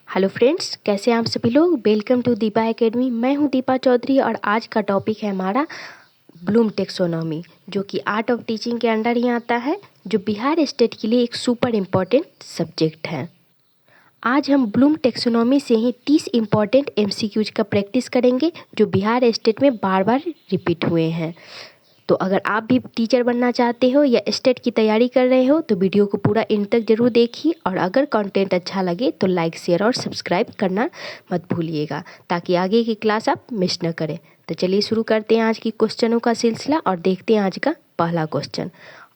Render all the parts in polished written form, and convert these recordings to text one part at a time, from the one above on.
Hello friends, कैसे हैं आप सभी लोग। Welcome to Deepa academy. मैं हूं दीपा चौधरी और आज का टॉपिक है हमारा ब्लूम टेक्सोनॉमी, जो कि आर्ट ऑफ टीचिंग के अंडर ही आता है, जो बिहार स्टेट के लिए एक सुपर इम्पॉर्टेंट सब्जेक्ट है। आज हम ब्लूम टेक्सोनॉमी से ही 30 इम्पॉर्टेंट एमसीक्यूज का प्रैक्टिस करेंगे, जो बिहार स्टेट में बार बार रिपीट हुए हैं। तो अगर आप भी टीचर बनना चाहते हो या स्टेट की तैयारी कर रहे हो तो वीडियो को पूरा एंड तक जरूर देखिए, और अगर कंटेंट अच्छा लगे तो लाइक, शेयर और सब्सक्राइब करना मत भूलिएगा, ताकि आगे की क्लास आप मिस न करें। तो चलिए शुरू करते हैं आज की क्वेश्चनों का सिलसिला और देखते हैं आज का पहला क्वेश्चन।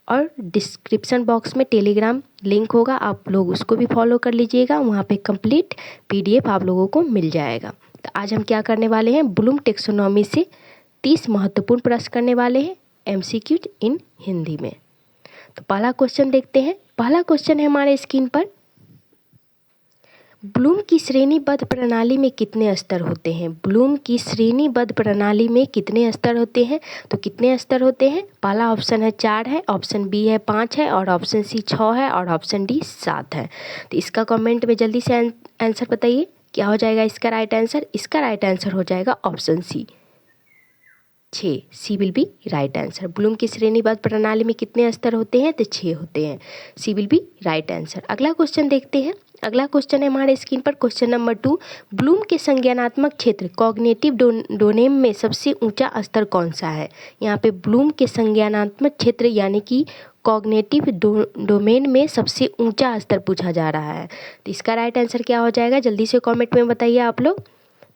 और डिस्क्रिप्शन बॉक्स में टेलीग्राम लिंक होगा, आप लोग उसको भी फॉलो कर लीजिएगा, वहाँ पे कंप्लीट PDF आप लोगों को मिल जाएगा। तो आज हम क्या करने वाले हैं, ब्लूम टेक्सोनॉमी से 30 महत्वपूर्ण प्रश्न करने वाले हैं MCQ इन हिंदी में। तो पहला क्वेश्चन देखते हैं। पहला क्वेश्चन है हमारे स्क्रीन पर, ब्लूम की श्रेणीबद्ध प्रणाली में कितने स्तर होते हैं। ब्लूम की श्रेणीबद्ध प्रणाली में कितने स्तर होते हैं, तो कितने स्तर होते हैं। पहला ऑप्शन है 4 है, ऑप्शन B है 5 है, और ऑप्शन C 6 है, और ऑप्शन D 7 है। तो इसका कमेंट में जल्दी से आंसर बताइए, क्या हो जाएगा इसका राइट आंसर। इसका राइट आंसर हो जाएगा option C 6। C will be right answer. Bloom की श्रेणीबद्ध प्रणाली में कितने स्तर होते हैं, तो 6 होते हैं। सी विल बी राइट आंसर। अगला क्वेश्चन देखते हैं। अगला क्वेश्चन है हमारे स्क्रीन पर, क्वेश्चन नंबर 2। ब्लूम के संज्ञानात्मक क्षेत्र कॉग्निटिव डोमेन में सबसे ऊंचा स्तर कौन सा है। यहाँ पे ब्लूम के संज्ञानात्मक क्षेत्र यानी कि कॉग्निटिव डोमेन में सबसे ऊंचा स्तर पूछा जा रहा है। तो इसका राइट आंसर क्या हो जाएगा, जल्दी से कॉमेंट में बताइए आप लोग।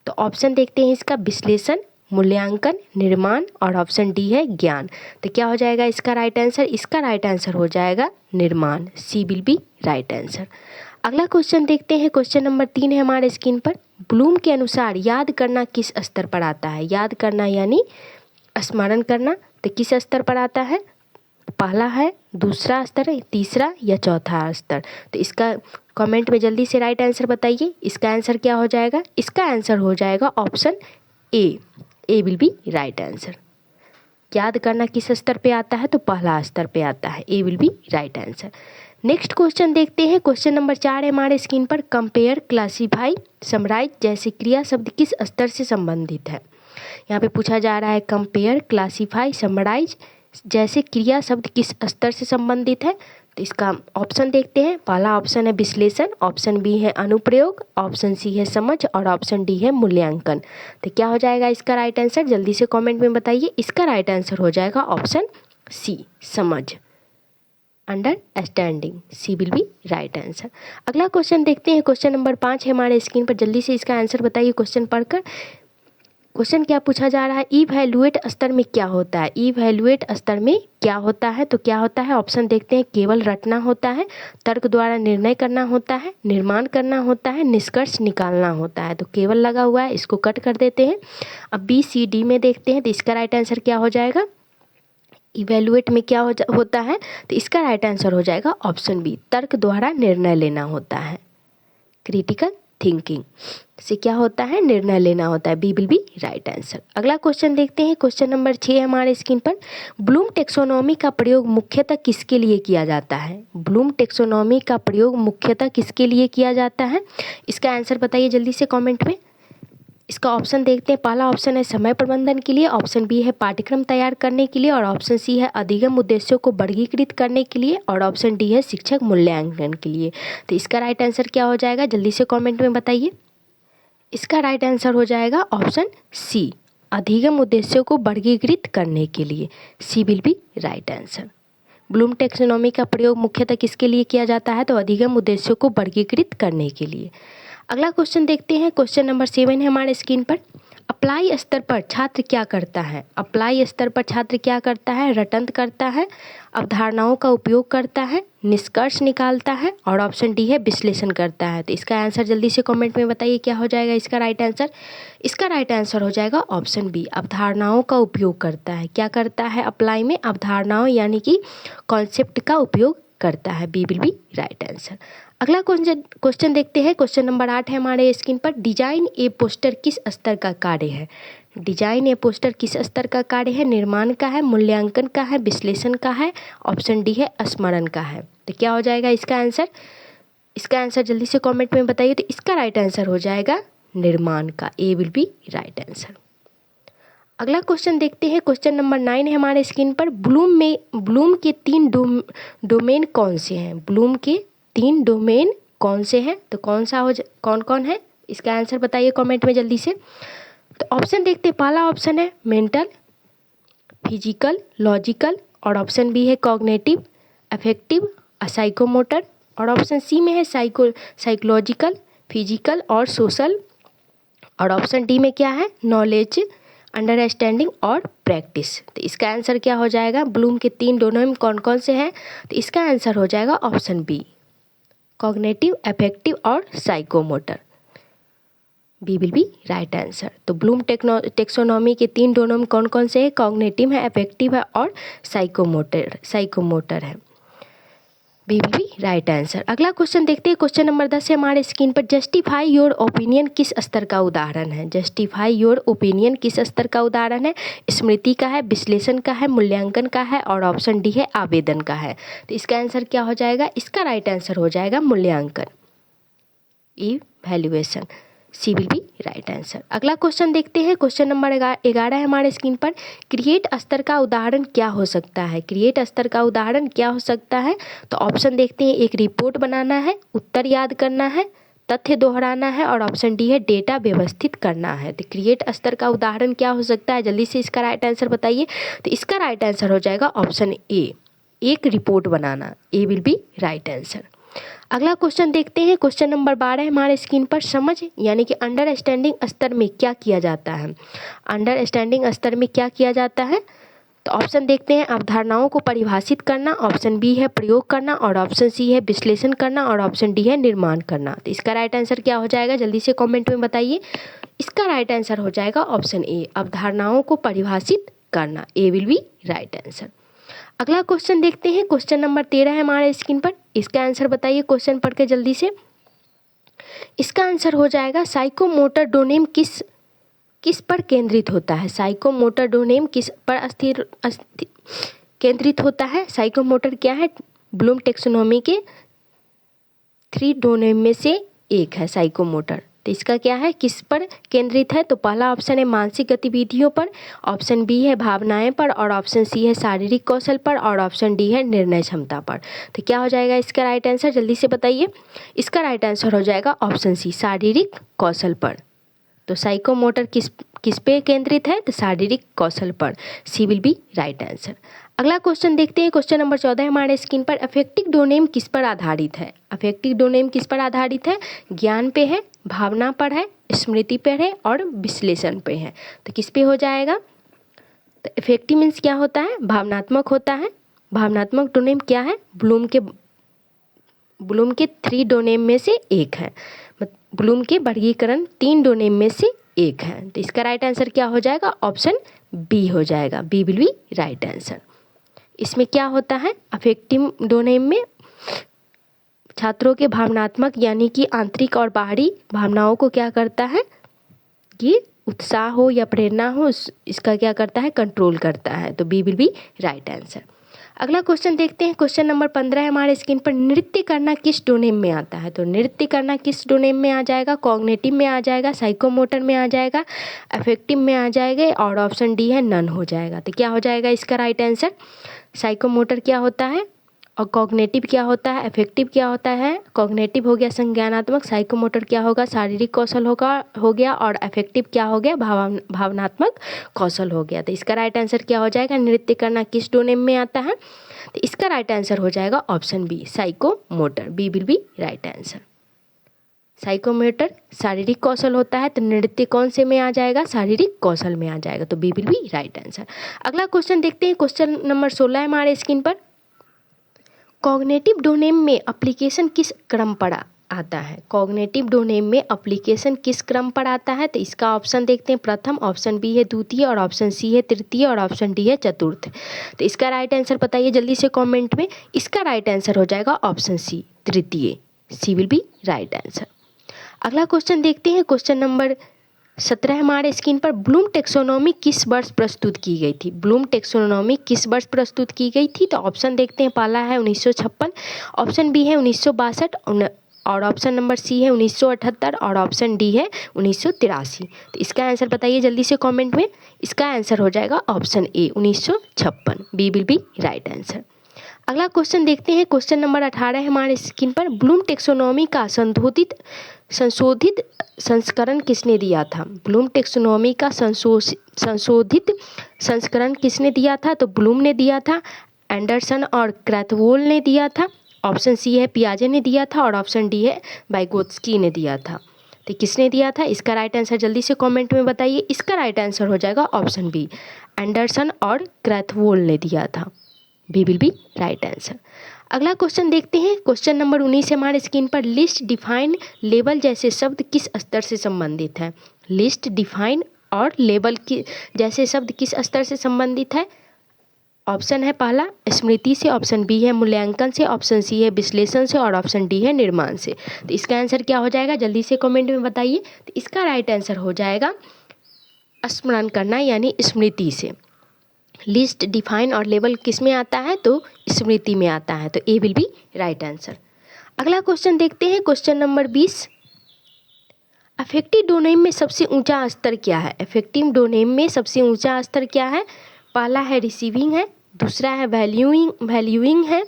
तो ऑप्शन देखते हैं इसका, विश्लेषण, मूल्यांकन, निर्माण, और ऑप्शन D है ज्ञान। तो क्या हो जाएगा इसका राइट आंसर। इसका राइट आंसर हो जाएगा निर्माण। सी विल बी राइट आंसर। अगला क्वेश्चन देखते हैं। क्वेश्चन नंबर 3 है हमारे स्क्रीन पर, ब्लूम के अनुसार याद करना किस स्तर पर आता है। याद करना यानी स्मरण करना, तो किस स्तर पर आता है। पहला है, दूसरा स्तर, तीसरा या चौथा स्तर। तो इसका कमेंट में जल्दी से राइट आंसर बताइए। इसका आंसर क्या हो जाएगा। इसका आंसर हो जाएगा option A will be right answer. याद करना किस स्तर पे आता है, तो पहला स्तर पे आता है। A will be right answer. Next question देखते हैं। क्वेश्चन नंबर 4 है हमारे स्क्रीन पर, कंपेयर, क्लासीफाई, समराइज जैसे क्रिया शब्द किस स्तर से संबंधित है। यहाँ पे पूछा जा रहा है कंपेयर, क्लासीफाई, समराइज जैसे क्रिया शब्द किस स्तर से संबंधित है। तो इसका ऑप्शन देखते हैं। पहला ऑप्शन है विश्लेषण, ऑप्शन B है अनुप्रयोग, ऑप्शन C है समझ, और ऑप्शन D है मूल्यांकन। तो क्या हो जाएगा इसका राइट आंसर, जल्दी से कमेंट में बताइए। इसका राइट आंसर हो जाएगा ऑप्शन C समझ, understanding. C will be right answer. अगला क्वेश्चन देखते हैं। क्वेश्चन नंबर 5 है हमारे स्क्रीन पर, जल्दी से इसका आंसर बताइए क्वेश्चन पढ़कर। क्वेश्चन क्या पूछा जा रहा है, इवैल्यूएट स्तर में क्या होता है। इवैल्यूएट स्तर में क्या होता है, तो क्या होता है ऑप्शन देखते हैं। केवल रटना होता है, तर्क द्वारा निर्णय करना होता है, निर्माण करना होता है, निष्कर्ष निकालना होता है। तो केवल लगा हुआ है, इसको कट कर देते हैं। अब BCD में देखते हैं, तो इसका राइट आंसर क्या हो जाएगा। इवैल्यूएट में क्या होता है, तो इसका राइट आंसर हो जाएगा ऑप्शन B, तर्क द्वारा निर्णय लेना होता है। क्रिटिकल थिंकिंग से क्या होता है, निर्णय लेना होता है। B will be right answer. अगला क्वेश्चन देखते हैं। क्वेश्चन नंबर 6 हमारे स्क्रीन पर, ब्लूम टेक्सोनॉमी का प्रयोग मुख्यतः किसके लिए किया जाता है। ब्लूम टेक्सोनॉमी का प्रयोग मुख्यतः किसके लिए किया जाता है। इसका आंसर बताइए जल्दी से कमेंट में। इसका ऑप्शन देखते हैं। पहला ऑप्शन है समय प्रबंधन के लिए, ऑप्शन B है पाठ्यक्रम तैयार करने के लिए, और ऑप्शन C है अधिगम उद्देश्यों को वर्गीकृत करने के लिए, और ऑप्शन D है शिक्षक मूल्यांकन के लिए। तो इसका राइट आंसर क्या हो जाएगा, जल्दी से कमेंट में बताइए। इसका राइट आंसर हो जाएगा ऑप्शन C, अधिगम उद्देश्यों को वर्गीकृत करने के लिए। C will be right answer. Bloom taxonomy का प्रयोग मुख्यतः किसके लिए किया जाता है, तो अधिगम उद्देश्यों को वर्गीकृत करने के लिए। अगला क्वेश्चन देखते हैं। क्वेश्चन नंबर 7 है हमारे स्क्रीन पर, अप्लाई स्तर पर छात्र क्या करता है। अप्लाई स्तर पर छात्र क्या करता है, रटंत करता है, अवधारणाओं का उपयोग करता है, निष्कर्ष निकालता है, और ऑप्शन D है विश्लेषण करता है। तो इसका आंसर जल्दी से कमेंट में बताइए, क्या हो जाएगा इसका राइट आंसर। इसका राइट आंसर हो जाएगा ऑप्शन B, अवधारणाओं का उपयोग करता है। क्या करता है अप्लाई में, अवधारणाओं यानी कि कॉन्सेप्ट का उपयोग करता है। B will be right answer. अगला क्वेश्चन देखते हैं। क्वेश्चन नंबर 8 है हमारे स्क्रीन पर, डिजाइन ए पोस्टर किस स्तर का कार्य है। डिजाइन ए पोस्टर किस स्तर का कार्य है, निर्माण का है, मूल्यांकन का है, विश्लेषण का है, ऑप्शन D है स्मरण का है। तो क्या हो जाएगा इसका आंसर। इसका आंसर जल्दी से कमेंट में बताइए। तो इसका राइट आंसर हो जाएगा निर्माण का, ए विल बी राइट आंसर। अगला क्वेश्चन देखते हैं, क्वेश्चन नंबर 9 है हमारे स्क्रीन पर। ब्लूम के 3 डोमेन कौन से हैं? ब्लूम के 3 डोमेन कौन से हैं? तो कौन कौन है, इसका आंसर बताइए कमेंट में जल्दी से। तो ऑप्शन देखते हैं, पहला ऑप्शन है मेंटल, फिजिकल, लॉजिकल, और ऑप्शन बी है कॉग्निटिव, अफेक्टिव, साइकोमोटर, और ऑप्शन सी में है साइकोलॉजिकल, फिजिकल और सोशल, और ऑप्शन डी में क्या है नॉलेज, अंडरस्टैंडिंग और प्रैक्टिस। तो इसका आंसर क्या हो जाएगा? ब्लूम के 3 डोमेन कौन कौन से हैं? तो इसका आंसर हो जाएगा ऑप्शन बी, कॉग्निटिव, अफेक्टिव और psychomotor, B will be right answer. तो ब्लूम टेक्सोनॉमी के 3 डोमेन कौन कौन से हैं? कॉग्निटिव है, अफेक्टिव है और साइकोमोटर है, B will be right answer. अगला क्वेश्चन देखते हैं, क्वेश्चन नंबर 10 है हमारे स्क्रीन पर। जस्टिफाई योर ओपिनियन किस स्तर का उदाहरण है? जस्टिफाई योर ओपिनियन किस स्तर का उदाहरण है? स्मृति का है, विश्लेषण का है, मूल्यांकन का है, और ऑप्शन डी है आवेदन का है। तो इसका आंसर क्या हो जाएगा? इसका राइट आंसर हो जाएगा मूल्यांकन, evaluation, C will be right answer. अगला क्वेश्चन देखते हैं, क्वेश्चन नंबर 11 है हमारे स्क्रीन पर। क्रिएट स्तर का उदाहरण क्या हो सकता है? क्रिएट स्तर का उदाहरण क्या हो सकता है? तो ऑप्शन देखते हैं, एक रिपोर्ट बनाना है, उत्तर याद करना है, तथ्य दोहराना है, और ऑप्शन डी है डेटा व्यवस्थित करना है। तो क्रिएट स्तर का उदाहरण क्या हो सकता है? जल्दी से इसका राइट आंसर बताइए। तो इसका राइट आंसर हो जाएगा ऑप्शन ए, एक report banana, A will be right answer. अगला क्वेश्चन देखते हैं, क्वेश्चन नंबर 12 है हमारे स्क्रीन पर। समझ यानी कि अंडरस्टैंडिंग स्तर में क्या किया जाता है? अंडरस्टैंडिंग स्तर में क्या किया जाता है? तो ऑप्शन देखते हैं, अवधारणाओं को परिभाषित करना, ऑप्शन बी है प्रयोग करना, और ऑप्शन सी है विश्लेषण करना, और ऑप्शन डी है निर्माण करना। तो इसका राइट आंसर क्या हो जाएगा? जल्दी से कमेंट में बताइए। इसका राइट आंसर हो जाएगा ऑप्शन ए, अवधारणाओं को परिभाषित करना, A will be right answer. अगला क्वेश्चन देखते हैं, क्वेश्चन नंबर 13 है हमारे स्क्रीन पर। इसका आंसर बताइए क्वेश्चन पढ़ के जल्दी से। इसका आंसर हो जाएगा साइकोमोटर डोमेन किस पर केंद्रित होता है? साइकोमोटर डोमेन किस पर केंद्रित होता है? साइकोमोटर क्या है? ब्लूम टेक्सोनॉमी के 3 डोमेन में से एक है साइकोमोटर। तो इसका क्या है, किस पर केंद्रित है? तो पहला ऑप्शन है मानसिक गतिविधियों पर, ऑप्शन बी है भावनाएं पर, और ऑप्शन सी है शारीरिक कौशल पर, और ऑप्शन डी है निर्णय क्षमता पर। तो क्या हो जाएगा इसका राइट आंसर? जल्दी से बताइए। इसका राइट आंसर हो जाएगा ऑप्शन सी, शारीरिक कौशल पर। तो साइकोमोटर किस पे केंद्रित है? तो शारीरिक कौशल पर, सी विल बी राइट आंसर। अगला क्वेश्चन देखते हैं, क्वेश्चन नंबर 14 हमारे स्क्रीन पर। अफेक्टिव डोमेन किस पर आधारित है? अफेक्टिव डोमेन किस पर आधारित है? ज्ञान पे है, भावना पर है, स्मृति पर है, और विश्लेषण पे है। तो किस पे हो जाएगा? तो अफेक्टिव मीन्स क्या होता है? भावनात्मक होता है। भावनात्मक डोमेन क्या है? ब्लूम के 3 डोमेन में से एक है। ब्लूम के वर्गीकरण 3 डोमेन में से एक है। तो इसका राइट आंसर क्या हो जाएगा? ऑप्शन बी हो जाएगा, B will be right answer. इसमें क्या होता है? अफेक्टिव डोमेन में छात्रों के भावनात्मक यानी कि आंतरिक और बाहरी भावनाओं को क्या करता है? ये उत्साह हो या प्रेरणा हो, इसका क्या करता है? कंट्रोल करता है। तो B will be right answer. अगला क्वेश्चन देखते हैं, क्वेश्चन नंबर 15 है हमारे स्क्रीन पर। नृत्य करना किस डोमेन में आता है? तो नृत्य करना किस डोमेन में आ जाएगा? कॉग्निटिव में आ जाएगा, साइकोमोटर में आ जाएगा, अफेक्टिव में आ जाएगा, और ऑप्शन डी है नन हो जाएगा। तो क्या हो जाएगा इसका राइट आंसर? साइकोमोटर क्या होता है और कॉग्निटिव क्या होता है, अफेक्टिव क्या होता है? कॉग्निटिव हो गया संज्ञानात्मक, साइकोमोटर क्या होगा? शारीरिक कौशल हो गया, और अफेक्टिव क्या हो गया? भावनात्मक कौशल हो गया। तो इसका राइट आंसर क्या हो जाएगा? नृत्य करना किस डोमेन में आता है? तो इसका राइट आंसर हो जाएगा option B, psychomotor, B will be right answer. Psychomotor शारीरिक कौशल होता है, तो नृत्य कौन से में आ जाएगा? शारीरिक कौशल में आ जाएगा। तो B will be right answer. अगला क्वेश्चन देखते हैं, क्वेश्चन नंबर 16 है हमारे स्क्रीन पर। कॉग्निटिव डोमेन में एप्लीकेशन किस क्रम पर आता है? कॉग्निटिव डोमेन में एप्लीकेशन किस क्रम पर आता है? तो इसका ऑप्शन देखते हैं, प्रथम, ऑप्शन बी है द्वितीय, और ऑप्शन सी है तृतीय, और ऑप्शन डी है चतुर्थ। तो इसका राइट आंसर बताइए जल्दी से कमेंट में। इसका राइट आंसर हो जाएगा ऑप्शन सी, तृतीय, सी विल बी राइट आंसर। अगला क्वेश्चन देखते हैं, क्वेश्चन नंबर 17 हमारे स्क्रीन पर। ब्लूम टेक्सोनॉमी किस वर्ष प्रस्तुत की गई थी? ब्लूम टेक्सोनॉमी किस वर्ष प्रस्तुत की गई थी? तो ऑप्शन देखते हैं, पहला है 1956, ऑप्शन बी है 1962, और ऑप्शन नंबर सी है 1978 और ऑप्शन डी है 1983। तो इसका आंसर बताइए जल्दी से कमेंट में। इसका आंसर हो जाएगा option A 1956, B will be right answer. अगला क्वेश्चन देखते हैं, क्वेश्चन नंबर 18 है हमारे स्क्रीन पर। ब्लूम टेक्सोनोमी का संशोधित संस्करण किसने दिया था? ब्लूम टेक्सोनोमी का संशोधित संस्करण किसने दिया था? तो ब्लूम ने दिया था, एंडरसन और क्रैथवोल ने दिया था, ऑप्शन सी है पियाजे ने दिया था और ऑप्शन डी है वाइगोत्स्की ने दिया था। तो किसने दिया था? इसका राइट आंसर जल्दी से कमेंट में बताइए। इसका राइट आंसर हो जाएगा ऑप्शन बी, एंडरसन और क्रैथवोल ने दिया था, B will be right answer. अगला क्वेश्चन देखते हैं, क्वेश्चन नंबर 19 है हमारे स्क्रीन पर। लिस्ट, डिफाइन, लेबल जैसे शब्द किस स्तर से संबंधित है? लिस्ट, डिफाइन और लेबल की जैसे शब्द किस स्तर से संबंधित है? ऑप्शन है पहला स्मृति से, ऑप्शन बी है मूल्यांकन से, ऑप्शन सी है विश्लेषण से और ऑप्शन डी है निर्माण से। तो इसका आंसर क्या हो जाएगा जल्दी से कमेंट में बताइए। तो इसका राइट आंसर हो जाएगा स्मरण करना यानी स्मृति से। लिस्ट, डिफाइन और लेबल किस में आता है? तो स्मृति में आता है, तो ए विल बी राइट आंसर। अगला क्वेश्चन देखते हैं, क्वेश्चन नंबर 20। अफेक्टिव डोमेन में सबसे ऊंचा स्तर क्या है? अफेक्टिव डोमेन में सबसे ऊंचा स्तर क्या है? पहला है रिसीविंग है, दूसरा है वैल्यूइंग है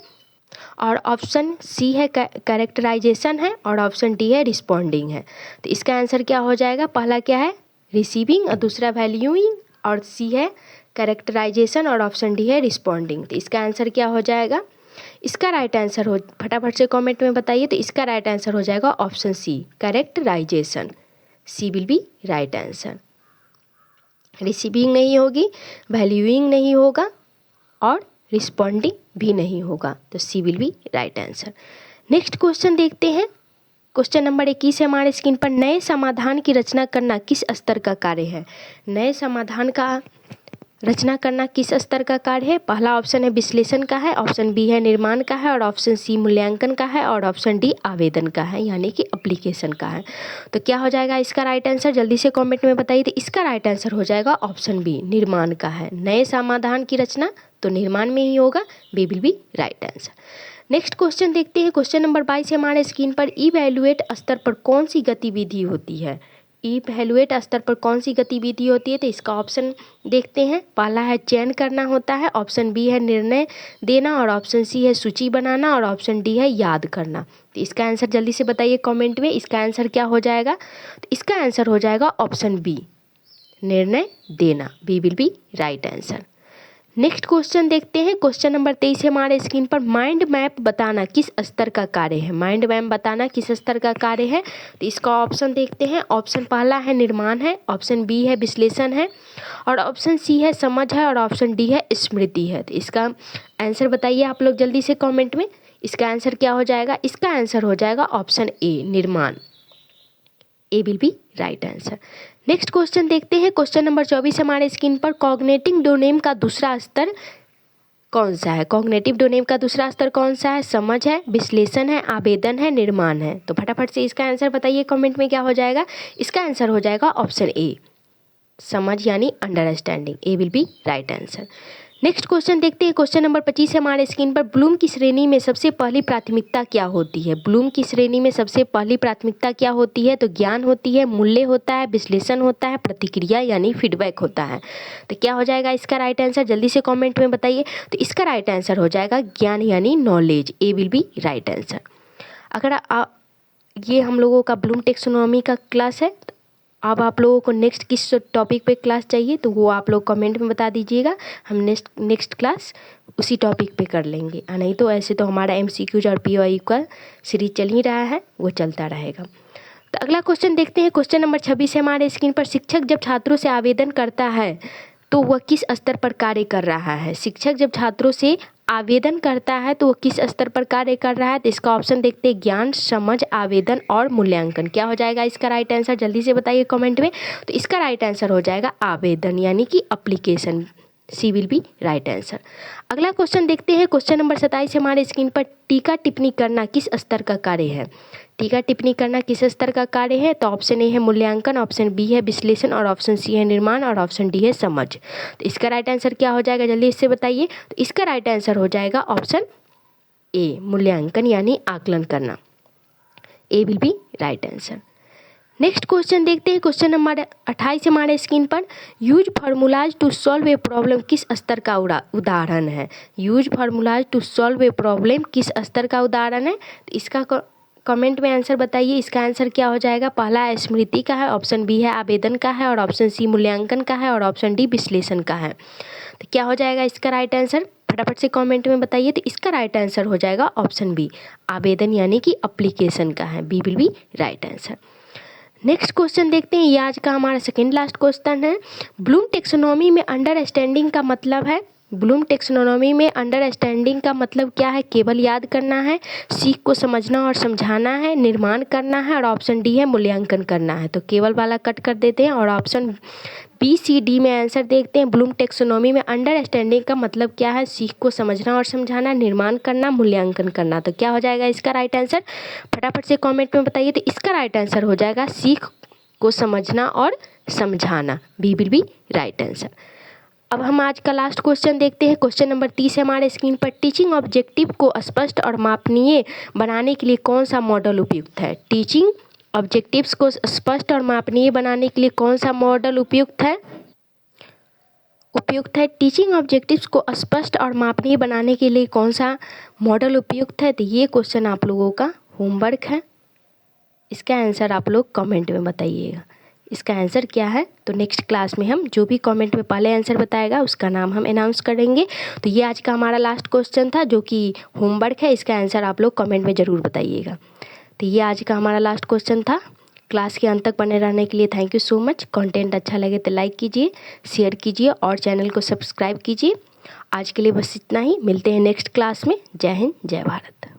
और ऑप्शन सी है कैरेक्टराइजेशन है और ऑप्शन डी है रिस्पॉन्डिंग है। तो इसका आंसर क्या हो जाएगा? पहला क्या है रिसीविंग और दूसरा वैल्यूइंग और सी है कैरेक्टराइजेशन और ऑप्शन डी है रिस्पॉन्डिंग। तो इसका आंसर क्या हो जाएगा? इसका राइट आंसर हो फटाफट से कमेंट में बताइए। तो इसका राइट आंसर हो जाएगा option C characterization, C will be right answer. Receiving नहीं होगी, वैल्यूइंग नहीं होगा और रिस्पॉन्डिंग भी नहीं होगा, तो C will be right answer. Next question देखते हैं, क्वेश्चन नंबर 21 है हमारे स्क्रीन पर। नए समाधान की रचना करना किस स्तर का कार्य है? नए समाधान का रचना करना किस स्तर का कार्य है? पहला ऑप्शन है विश्लेषण का है, ऑप्शन बी है निर्माण का है और ऑप्शन सी मूल्यांकन का है और ऑप्शन डी आवेदन का है यानी कि एप्लीकेशन का है। तो क्या हो जाएगा इसका राइट आंसर जल्दी से कमेंट में बताइए। तो इसका राइट आंसर हो जाएगा ऑप्शन बी निर्माण का है। नए समाधान की रचना तो निर्माण में ही होगा, B will be right answer. Next question देखते हैं, क्वेश्चन नंबर 22 है हमारे स्क्रीन पर। इवैल्यूएट स्तर पर कौन सी गतिविधि होती है? इवैल्यूएट स्तर पर कौन सी गतिविधि होती है? तो इसका ऑप्शन देखते हैं। पहला है चयन करना होता है, ऑप्शन बी है निर्णय देना और ऑप्शन सी है सूची बनाना और ऑप्शन डी है याद करना। तो इसका आंसर जल्दी से बताइए कमेंट में। इसका आंसर क्या हो जाएगा? तो इसका आंसर हो जाएगा ऑप्शन बी निर्णय देना, B will be right answer. Next question देखते हैं, क्वेश्चन नंबर 23 है हमारे स्क्रीन पर। माइंड मैप बताना किस स्तर का कार्य है? माइंड मैप बताना किस स्तर का कार्य है? तो इसका ऑप्शन देखते हैं। ऑप्शन पहला है निर्माण है, ऑप्शन बी है विश्लेषण है और ऑप्शन सी है समझ है और ऑप्शन डी है स्मृति है। तो इसका आंसर बताइए आप लोग जल्दी से कॉमेंट में। इसका आंसर क्या हो जाएगा? इसका आंसर हो जाएगा ऑप्शन ए निर्माण, A will be right answer. Next question देखते हैं, क्वेश्चन नंबर 24 हमारे स्क्रीन पर। कॉग्निटिव डोमेन का दूसरा स्तर कौन सा है? कॉग्निटिव डोमेन का दूसरा स्तर कौन सा है? समझ है, विश्लेषण है, आवेदन है, निर्माण है। तो फटाफट से इसका आंसर बताइए कमेंट में क्या हो जाएगा। इसका आंसर हो जाएगा ऑप्शन ए समझ यानी understanding, A will be right answer. Next question देखते हैं, क्वेश्चन नंबर 25 है हमारे स्क्रीन पर। ब्लूम की श्रेणी में सबसे पहली प्राथमिकता क्या होती है? ब्लूम की श्रेणी में सबसे पहली प्राथमिकता क्या होती है? तो ज्ञान होती है, मूल्य होता है, विश्लेषण होता है, प्रतिक्रिया यानी फीडबैक होता है। तो क्या हो जाएगा इसका राइट आंसर जल्दी से कमेंट में बताइए। तो इसका राइट आंसर हो जाएगा ज्ञान यानी knowledge, A will be right answer. अगर ये हम लोगों का ब्लूम टेक्सोनोमी का क्लास है। अब आप लोगों को नेक्स्ट किस टॉपिक पे क्लास चाहिए तो वो आप लोग कमेंट में बता दीजिएगा। हम नेक्स्ट क्लास उसी टॉपिक पे कर लेंगे, नहीं तो ऐसे तो हमारा MCQs और POI का सीरीज चल ही रहा है, वो चलता रहेगा। तो अगला क्वेश्चन देखते हैं, क्वेश्चन नंबर 26 है हमारे स्क्रीन पर। शिक्षक जब छात्रों से आवेदन करता है तो वह किस स्तर पर कार्य कर रहा है? शिक्षक जब छात्रों से आवेदन करता है तो वो किस स्तर पर कार्य कर रहा है? तो इसका ऑप्शन देखते हैं ज्ञान, समझ, आवेदन और मूल्यांकन। क्या हो जाएगा इसका राइट आंसर जल्दी से बताइए कमेंट में। तो इसका राइट आंसर हो जाएगा आवेदन यानी कि application, C will be right answer. अगला क्वेश्चन देखते हैं, क्वेश्चन नंबर 27 हमारे स्क्रीन पर। टीका टिप्पणी करना किस स्तर का कार्य है? टीका टिप्पणी करना किस स्तर का कार्य है? तो ऑप्शन ए है मूल्यांकन, ऑप्शन बी है विश्लेषण और ऑप्शन सी है निर्माण और ऑप्शन डी है समझ। तो इसका राइट आंसर क्या हो जाएगा जल्दी इससे बताइए। तो इसका राइट आंसर हो जाएगा ऑप्शन ए मूल्यांकन यानी आकलन करना, A will be right answer. Next question देखते हैं, क्वेश्चन नंबर 28 हमारे स्क्रीन पर। Use formulas to solve a problem किस स्तर का उदाहरण है? Use formulas to solve a problem किस स्तर का उदाहरण है? तो इसका कमेंट में आंसर बताइए। इसका आंसर क्या हो जाएगा? पहला स्मृति का है, ऑप्शन बी है आवेदन का है, और ऑप्शन सी मूल्यांकन का है, और ऑप्शन डी विश्लेषण का है। तो क्या हो जाएगा इसका राइट आंसर? फटाफट से कमेंट में बताइए। तो इसका राइट आंसर हो जाएगा ऑप्शन बी, आवेदन यानी कि अप्लीकेशन का है। B will be right answer. Next question देखते हैं, ये आज का हमारा सेकेंड लास्ट क्वेश्चन है। ब्लूम टेक्सोनॉमी में अंडरस्टैंडिंग का मतलब है, ब्लूम टेक्सोनॉमी में अंडरस्टैंडिंग का मतलब क्या है? केवल याद करना है, सीख को समझना और समझाना है, निर्माण करना है, और ऑप्शन डी है मूल्यांकन करना है। तो केवल वाला कट कर देते हैं और ऑप्शन बी सी डी में आंसर देखते हैं। ब्लूम टेक्सोनॉमी में अंडरस्टैंडिंग का मतलब क्या है? सीख को समझना और समझाना, निर्माण करना, मूल्यांकन करना। तो क्या हो जाएगा इसका राइट आंसर? फटाफट से कमेंट में बताइए। तो इसका राइट आंसर हो जाएगा सीख को समझना और समझाना। B will be right answer. अब हम आज का लास्ट क्वेश्चन देखते हैं, क्वेश्चन नंबर 30 है हमारे स्क्रीन पर। टीचिंग ऑब्जेक्टिव को स्पष्ट और मापनीय बनाने के लिए कौन सा मॉडल उपयुक्त है? टीचिंग ऑब्जेक्टिव्स को स्पष्ट और मापनीय बनाने के लिए कौन सा मॉडल उपयुक्त है? टीचिंग ऑब्जेक्टिव्स को स्पष्ट और मापनीय बनाने के लिए कौन सा मॉडल उपयुक्त है? तो ये क्वेश्चन आप लोगों का होमवर्क है, इसका आंसर आप लोग कमेंट में बताइएगा। इसका आंसर क्या है? तो नेक्स्ट क्लास में हम जो भी कमेंट में पहले आंसर बताएगा उसका नाम हम अनाउंस करेंगे। तो ये आज का हमारा लास्ट क्वेश्चन था जो कि होमवर्क है, इसका आंसर आप लोग कमेंट में ज़रूर बताइएगा। तो ये आज का हमारा लास्ट क्वेश्चन था। क्लास के अंत तक बने रहने के लिए thank you so much. Content अच्छा लगे तो लाइक कीजिए, शेयर कीजिए और चैनल को सब्सक्राइब कीजिए। आज के लिए बस इतना ही, मिलते हैं नेक्स्ट क्लास में। जय हिंद, जय भारत।